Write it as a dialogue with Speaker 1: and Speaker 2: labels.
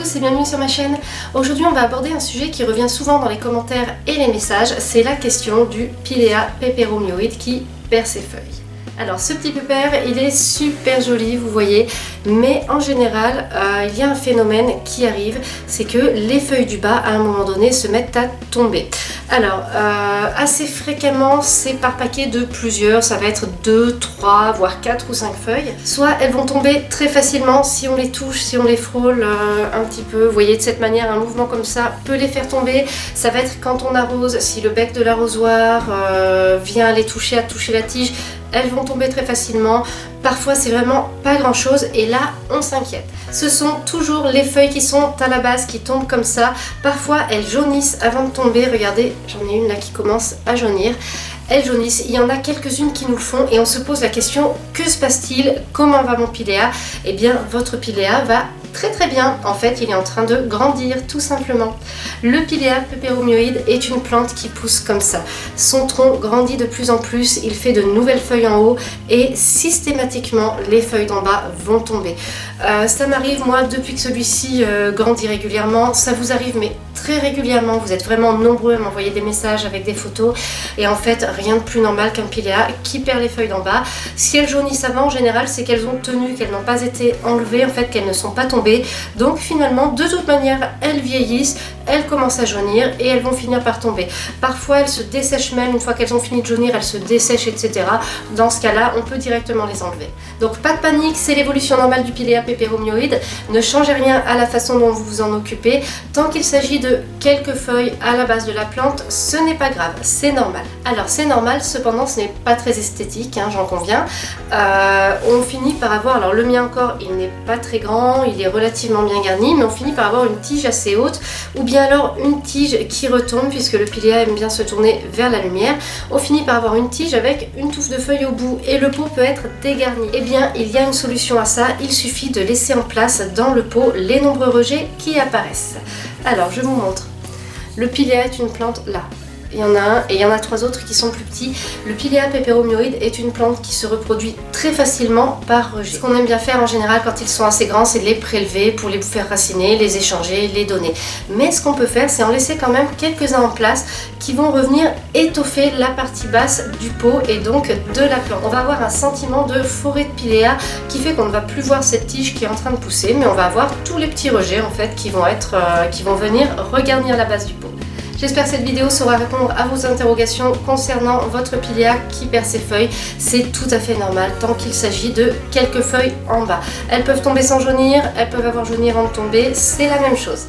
Speaker 1: tous et bienvenue sur ma chaîne. Aujourd'hui on va aborder un sujet qui revient souvent dans les commentaires et les messages, c'est la question du Pilea peperomioide qui perd ses feuilles. Alors ce petit pépère il est super joli vous voyez, mais en général il y a un phénomène qui arrive, c'est que les feuilles du bas à un moment donné se mettent à tomber. Alors assez fréquemment c'est par paquet de plusieurs, ça va être 2, 3 voire 4 ou 5 feuilles. Soit elles vont tomber très facilement si on les touche, si on les frôle un petit peu, vous voyez de cette manière un mouvement comme ça peut les faire tomber. Ça va être quand on arrose, si le bec de l'arrosoir vient les toucher, à toucher la tige, elles vont tomber très facilement. Parfois c'est vraiment pas grand chose et là on s'inquiète. Ce sont toujours les feuilles qui sont à la base qui tombent comme ça. Parfois elles jaunissent avant de tomber. Regardez, j'en ai une là qui commence à jaunir. Elles jaunissent, il y en a quelques-unes qui nous le font et on se pose la question, que se passe-t-il? Comment va mon Pilea? Eh bien votre Pilea va très bien, en fait il est en train de grandir tout simplement. Le Pilea peperomioide est une plante qui pousse comme ça. Son tronc grandit de plus en plus, il fait de nouvelles feuilles en haut et systématiquement les feuilles d'en bas vont tomber. Ça m'arrive moi depuis que celui-ci grandit régulièrement, ça vous arrive mais très régulièrement, vous êtes vraiment nombreux à m'envoyer des messages avec des photos et en fait rien de plus normal qu'un Pilea qui perd les feuilles d'en bas. Si elles jaunissent avant en général c'est qu'elles ont tenu, qu'elles n'ont pas été enlevées, en fait qu'elles ne sont pas tombées. Donc finalement de toute manière elles vieillissent, elles commencent à jaunir et elles vont finir par tomber. Parfois elles se dessèchent même, une fois qu'elles ont fini de jaunir elles se dessèchent etc. Dans ce cas là on peut directement les enlever. Donc pas de panique, c'est l'évolution normale du Pilea peperomioide. Ne changez rien à la façon dont vous vous en occupez. Tant qu'il s'agit de quelques feuilles à la base de la plante, ce n'est pas grave, c'est normal. Alors c'est normal, cependant ce n'est pas très esthétique, hein, j'en conviens. On finit par avoir, alors le mien encore il n'est pas très grand, il est relativement bien garni, mais on finit par avoir une tige assez haute ou bien alors une tige qui retombe puisque le Pilea aime bien se tourner vers la lumière. On finit par avoir une tige avec une touffe de feuilles au bout et le pot peut être dégarni. Eh bien il y a une solution à ça, il suffit de laisser en place dans le pot les nombreux rejets qui apparaissent. Alors je vous montre, le Pilea est une plante là. Il y en a un et il y en a 3 autres qui sont plus petits. Le Pilea peperomioide est une plante qui se reproduit très facilement par rejet. Ce qu'on aime bien faire en général quand ils sont assez grands, c'est les prélever pour les faire raciner, les échanger, les donner. Mais ce qu'on peut faire, c'est en laisser quand même quelques-uns en place qui vont revenir étoffer la partie basse du pot et donc de la plante. On va avoir un sentiment de forêt de Pilea qui fait qu'on ne va plus voir cette tige qui est en train de pousser, mais on va avoir tous les petits rejets en fait qui vont venir regarnir la base du pot. J'espère que cette vidéo saura répondre à vos interrogations concernant votre Pilea qui perd ses feuilles. C'est tout à fait normal tant qu'il s'agit de quelques feuilles en bas. Elles peuvent tomber sans jaunir, elles peuvent avoir jauni avant de tomber, c'est la même chose.